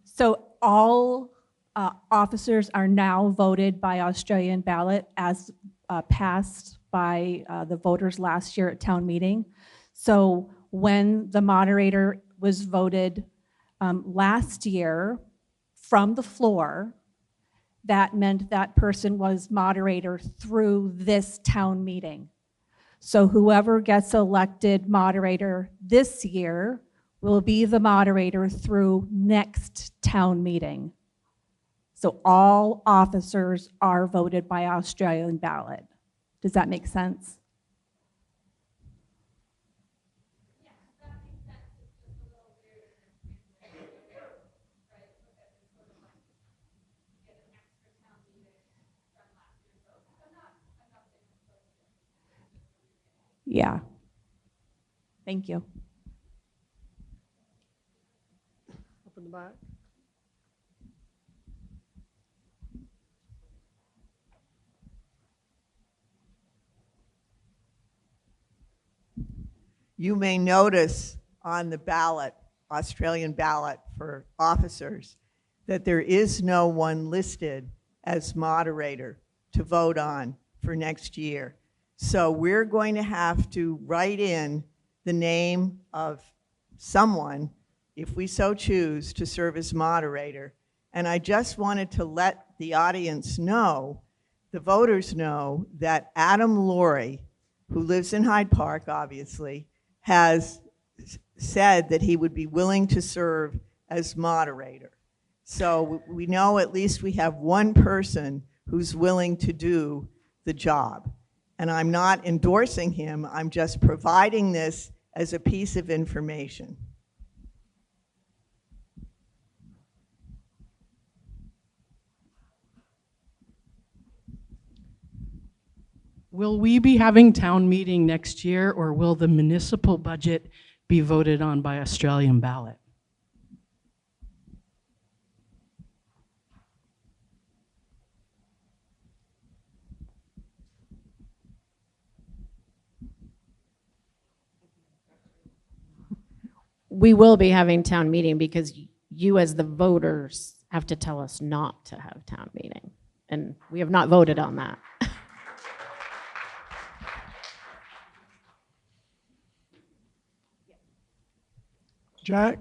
O: So all officers are now voted by Australian ballot as passed by the voters last year at town meeting. So when the moderator was voted last year from the floor, that meant that person was moderator through this town meeting. So whoever gets elected moderator this year will be the moderator through next town meeting. So all officers are voted by Australian ballot. Does that make sense? Yeah. Thank you.
A: Up in the back.
P: You may notice on the ballot, Australian ballot for officers, that there is no one listed as moderator to vote on for next year. So we're going to have to write in the name of someone, if we so choose, to serve as moderator. And I just wanted to let the audience know, the voters know, that Adam Laurie, who lives in Hyde Park, obviously, has said that he would be willing to serve as moderator. So we know at least we have one person who's willing to do the job. And I'm not endorsing him, I'm just providing this as a piece of information.
Q: Will we be having town meeting next year, or will the municipal budget be voted on by Australian ballot?
B: We will be having town meeting because you as the voters have to tell us not to have town meeting. And we have not voted on that.
A: Jack?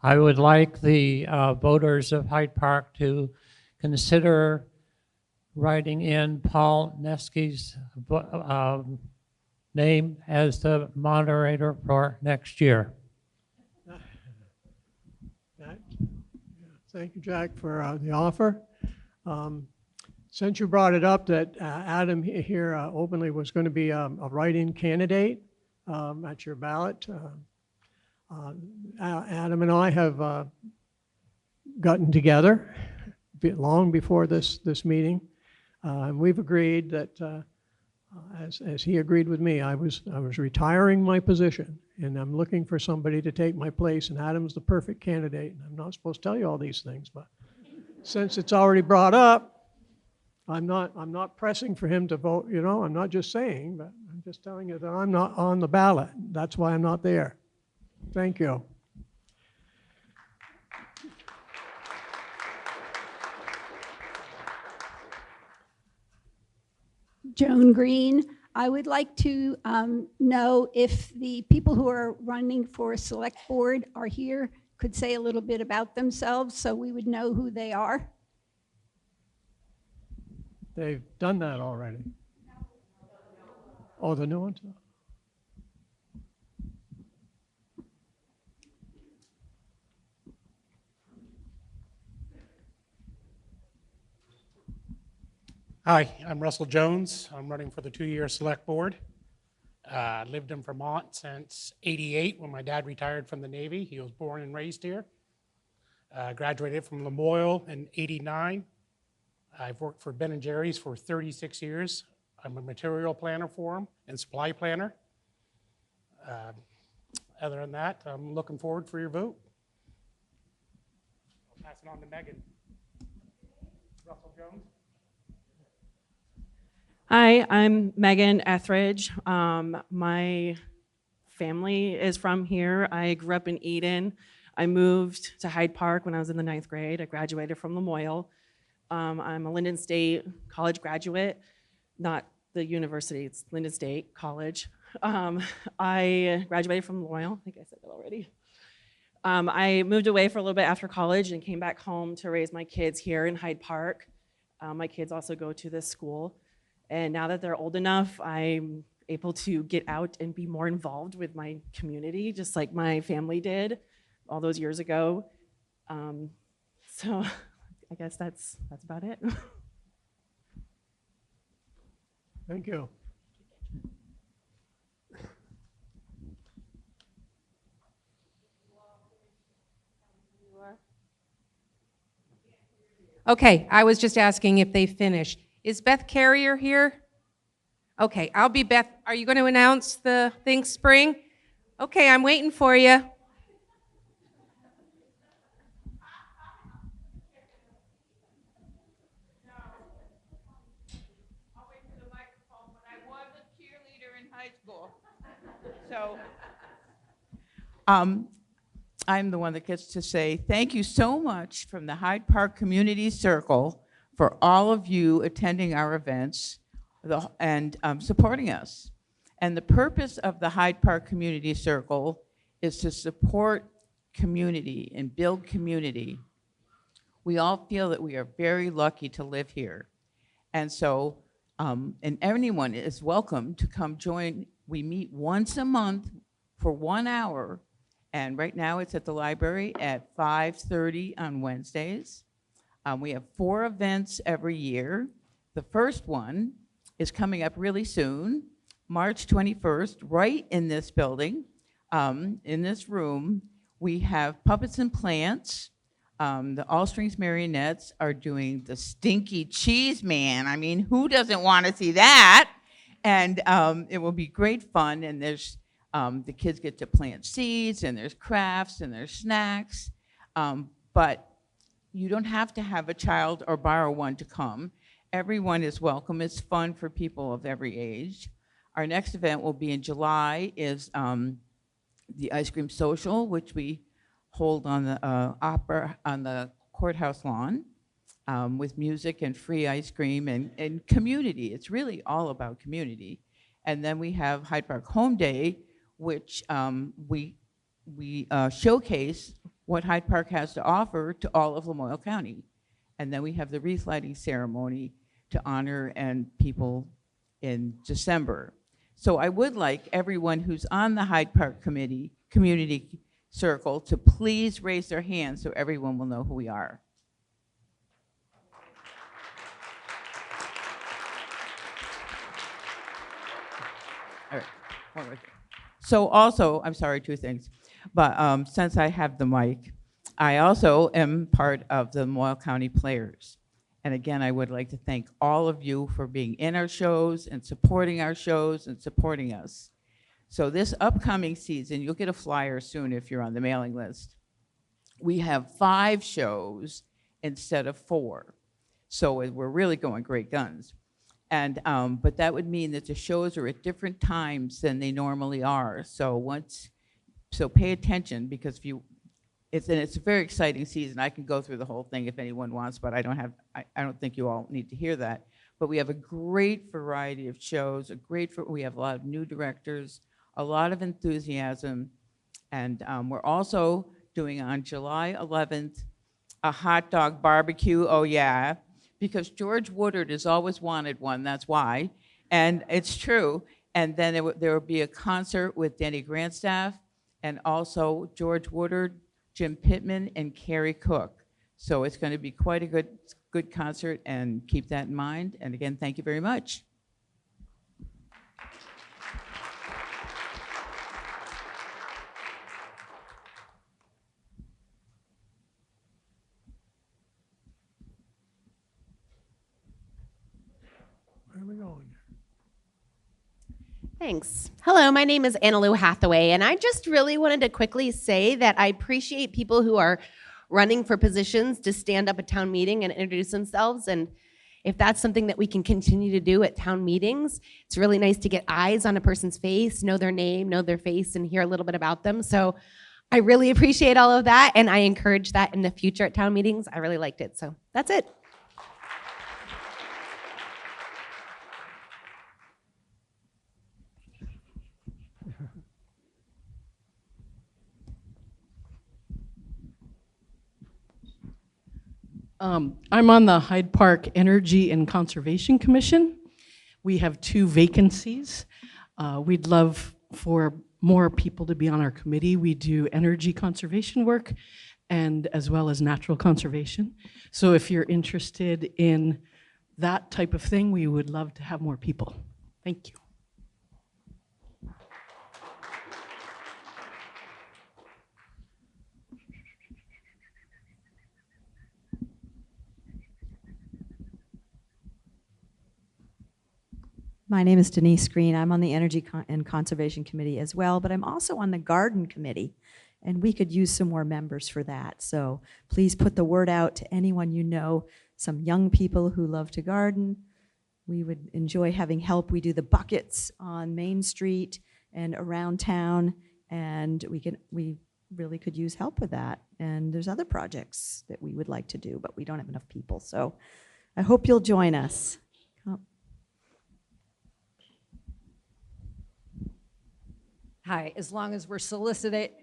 R: I would like the voters of Hyde Park to consider writing in Paul Neske's name as the moderator for next year.
A: Thank you, Jack, for the offer. Since you brought it up that Adam here openly was going to be a write-in candidate at your ballot, Adam and I have gotten together long before this meeting, and we've agreed that, as he agreed with me, I was retiring my position, and I'm looking for somebody to take my place, and Adam's the perfect candidate. And I'm not supposed to tell you all these things, but since it's already brought up, I'm not pressing for him to vote. You know, I'm not just saying, but I'm just telling you that I'm not on the ballot. That's why I'm not there. Thank you.
G: Joan Green. I would like to know if the people who are running for select board are here, could say a little bit about themselves so we would know who they are.
A: They've done that already. Oh, the new ones?
S: Hi, I'm Russell Jones. I'm running for the 2-year select board. Lived in Vermont since '88 when my dad retired from the Navy. He was born and raised here. Graduated from Lemoyle in '89. I've worked for Ben & Jerry's for 36 years. I'm a material planner for them and supply planner. Other than that, I'm looking forward for your vote. I'll pass it on to Megan. Russell Jones.
T: Hi, I'm Megan Etheridge. My family is from here. I grew up in Eden. I moved to Hyde Park when I was in the 9th grade. I graduated from Lemoyle. I'm a Linden State College graduate, not the university, it's Linden State College. I graduated from Lemoyle, I think I said that already. I moved away for a little bit after college and came back home to raise my kids here in Hyde Park. My kids also go to this school. And now that they're old enough, I'm able to get out and be more involved with my community, just like my family did all those years ago. So I guess that's about it.
A: Thank you.
U: Okay, I was just asking if they finished. Is Beth Carrier here? Okay, I'll be Beth. Are you going to announce the thing, Spring? Okay, I'm waiting for you.
V: So I'm the one that gets to say thank you so much from the Hyde Park Community Circle for all of you attending our events and supporting us. And the purpose of the Hyde Park Community Circle is to support community and build community. We all feel that we are very lucky to live here. And so, and anyone is welcome to come join. We meet once a month for 1 hour, and right now it's at the library at 5:30 on Wednesdays. We have 4 events every year. The first one is coming up really soon, March 21st, right in this building, in this room. We have Puppets and Plants. The All Strings Marionettes are doing the Stinky Cheese Man. I mean, who doesn't want to see that? And it will be great fun, and there's the kids get to plant seeds, and there's crafts, and there's snacks. But you don't have to have a child or borrow one to come. Everyone is welcome. It's fun for people of every age. Our next event will be in July, is the ice cream social, which we hold on the on the courthouse lawn, with music and free ice cream and community. It's really all about community. And then we have Hyde Park Home Day, which we showcase what Hyde Park has to offer to all of Lamoille County. And then we have the wreath lighting ceremony to honor and people in December. So I would like everyone who's on the Hyde Park Community Circle to please raise their hands so everyone will know who we are. All right, one right there. So also, I'm sorry, two things, but since I have the mic, I also am part of the Lamoille County Players. And again, I would like to thank all of you for being in our shows and supporting our shows and supporting us. So this upcoming season, you'll get a flyer soon if you're on the mailing list. We have 5 shows instead of 4. So we're really going great guns. And, but that would mean that the shows are at different times than they normally are. So pay attention, because it's a very exciting season. I can go through the whole thing if anyone wants, but I don't think you all need to hear that. But we have a great variety of shows, we have a lot of new directors, a lot of enthusiasm, and we're also doing on July 11th a hot dog barbecue. Oh yeah, because George Woodard has always wanted one. That's why, and it's true. And then there will be a concert with Denny Grandstaff, and also George Woodard, Jim Pittman, and Carrie Cook. So it's going to be quite a good concert, and keep that in mind. And again, thank you very much.
A: Where are we going?
C: Thanks. Hello, my name is Anna Lou Hathaway, and I just really wanted to quickly say that I appreciate people who are running for positions to stand up at town meeting and introduce themselves. And if that's something that we can continue to do at town meetings, it's really nice to get eyes on a person's face, know their name, know their face, and hear a little bit about them. So I really appreciate all of that, and I encourage that in the future at town meetings. I really liked it, so that's it.
Q: I'm on the Hyde Park Energy and Conservation Commission. We have 2 vacancies. We'd love for more people to be on our committee. We do energy conservation work and as well as natural conservation. So if you're interested in that type of thing, we would love to have more people. Thank you.
D: My name is Denise Green. I'm on the Energy and Conservation Committee as well, but I'm also on the Garden Committee, and we could use some more members for that. So please put the word out to anyone you know, some young people who love to garden. We would enjoy having help. We do the buckets on Main Street and around town, and we really could use help with that. And there's other projects that we would like to do, but we don't have enough people. So I hope you'll join us.
E: Hi, as long as we're soliciting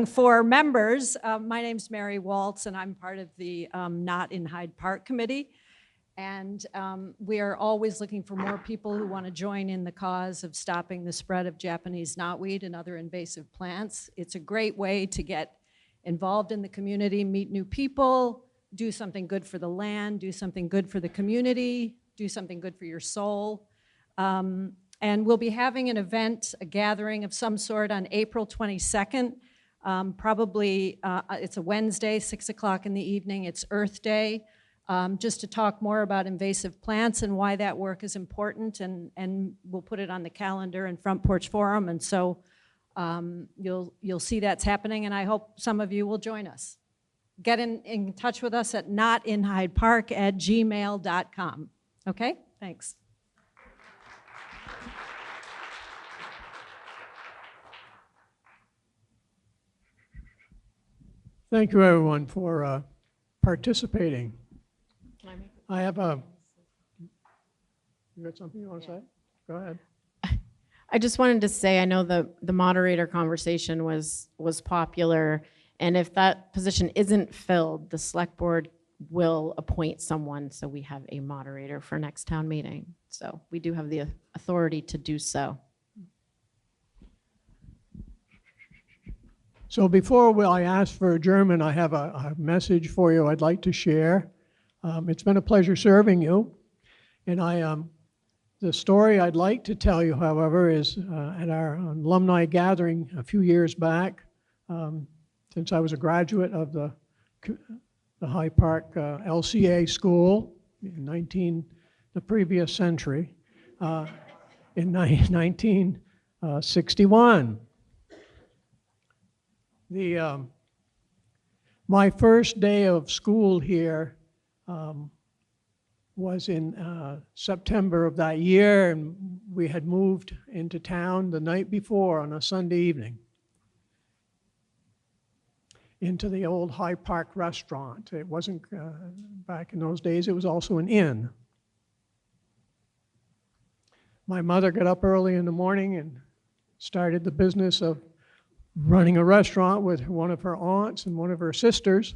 E: for members, my name's Mary Waltz, and I'm part of the Not in Hyde Park Committee. And we are always looking for more people who want to join in the cause of stopping the spread of Japanese knotweed and other invasive plants. It's a great way to get involved in the community, meet new people, do something good for the land, do something good for the community, do something good for your soul. And we'll be having an event, a gathering of some sort on April 22nd. Probably, it's a Wednesday, 6 o'clock in the evening. It's Earth Day, just to talk more about invasive plants and why that work is important. And we'll put it on the calendar in Front Porch Forum. And so you'll see that's happening, and I hope some of you will join us. Get in touch with us at notinhydepark@gmail.com. Okay, thanks.
A: Thank you, everyone, for participating. I have a. You got something you want to say? Go ahead.
B: I just wanted to say, I know the moderator conversation was popular, and if that position isn't filled, the select board will appoint someone, so we have a moderator for next town meeting. So we do have the authority to do so.
A: So before I ask for adjournment, I have a message for you I'd like to share. It's been a pleasure serving you, and the story I'd like to tell you, however, is at our alumni gathering a few years back, since I was a graduate of the Hyde Park LCA school in the previous century, in 1961. My first day of school here was in September of that year, and we had moved into town the night before on a Sunday evening into the old Hyde Park restaurant. It wasn't, back in those days, it was also an inn. My mother got up early in the morning and started the business of running a restaurant with one of her aunts and one of her sisters.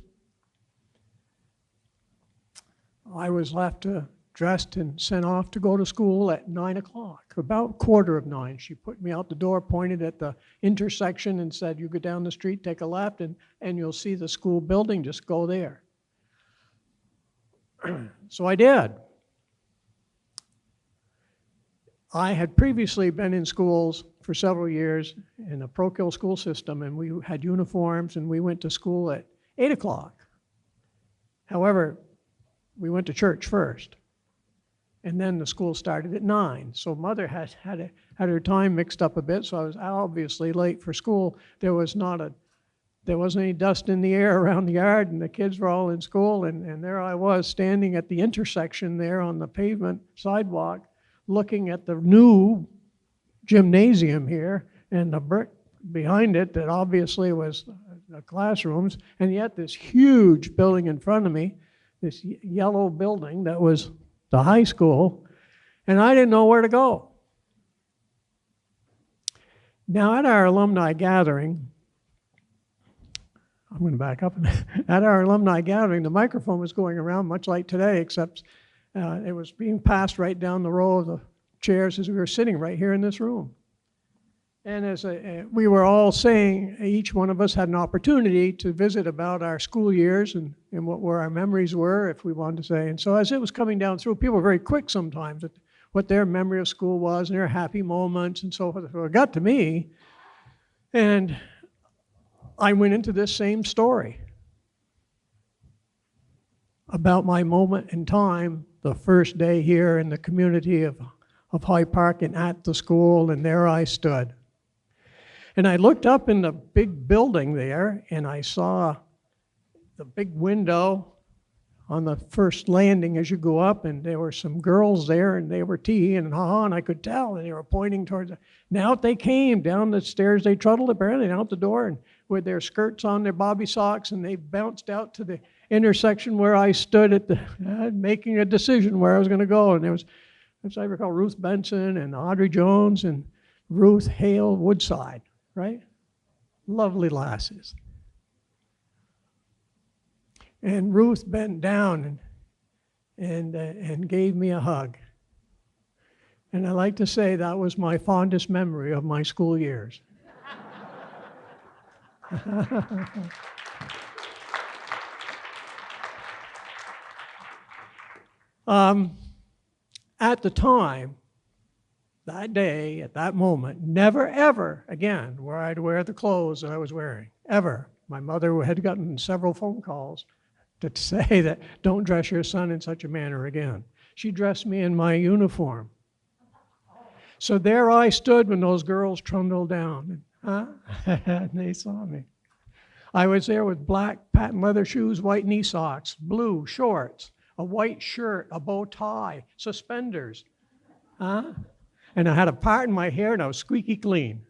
A: I was left dressed and sent off to go to school at 9 o'clock, about 9:15. She put me out the door, pointed at the intersection and said, you go down the street, take a left, and you'll see the school building, just go there. So I did. I had previously been in schools for several years in a parochial school system, and we had uniforms, and we went to school at 8 o'clock. However, we went to church first, and then the school started at 9. So Mother had her time mixed up a bit, so I was obviously late for school. There wasn't any dust in the air around the yard, and the kids were all in school, and there I was standing at the intersection there on the pavement sidewalk, looking at the new gymnasium here and the brick behind it that obviously was the classrooms, and yet this huge building in front of me, this yellow building that was the high school, and I didn't know where to go. Now at our alumni gathering, I'm going to back up. At our alumni gathering, the microphone was going around much like today, except it was being passed right down the row of the chairs as we were sitting right here in this room. And as we were all saying, each one of us had an opportunity to visit about our school years and where our memories were, if we wanted to say. And so as it was coming down through, people were very quick sometimes at what their memory of school was and their happy moments and so forth. So it got to me, and I went into this same story about my moment in time, the first day here in the community of Hyde Park and at the school, and there I stood. And I looked up in the big building there, and I saw the big window on the first landing as you go up, and there were some girls there, and they were teeing and ha-ha, and I could tell, and they were pointing towards it. And out they came, down the stairs, they trundled apparently out the door, and with their skirts on, their bobby socks, and they bounced out to the intersection where I stood at the, making a decision where I was going to go. And there was, as I recall, Ruth Benson and Audrey Jones and Ruth Hale Woodside, right? Lovely lasses. And Ruth bent down and gave me a hug. And I like to say that was my fondest memory of my school years. At the time, that day, at that moment, never ever again where I'd wear the clothes that I was wearing, ever. My mother had gotten several phone calls to say that don't dress your son in such a manner again. She dressed me in my uniform. So there I stood when those girls trundled down. And they saw me. I was there with black patent leather shoes, white knee socks, blue shorts, a white shirt, a bow tie, suspenders. And I had a part in my hair and I was squeaky clean.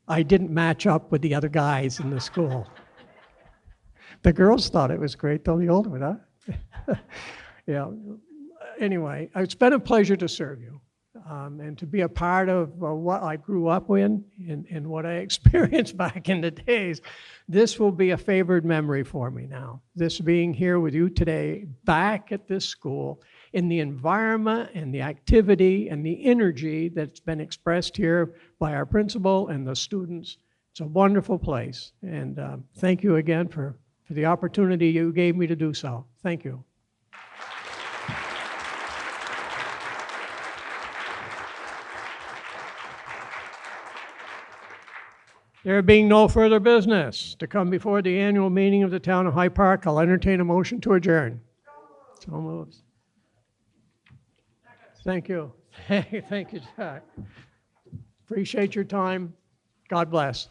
A: I didn't match up with the other guys in the school. The girls thought it was great, though, the older one, huh? Yeah. Anyway, it's been a pleasure to serve you and to be a part of what I grew up in and what I experienced back in the days. This will be a favored memory for me now. This being here with you today, back at this school, in the environment and the activity and the energy that's been expressed here by our principal and the students. It's a wonderful place. And thank you again for the opportunity you gave me to do so. Thank you. There being no further business to come before the annual meeting of the Town of Hyde Park, I'll entertain a motion to adjourn. So moved. Thank you. Thank you, Jack. Appreciate your time. God bless.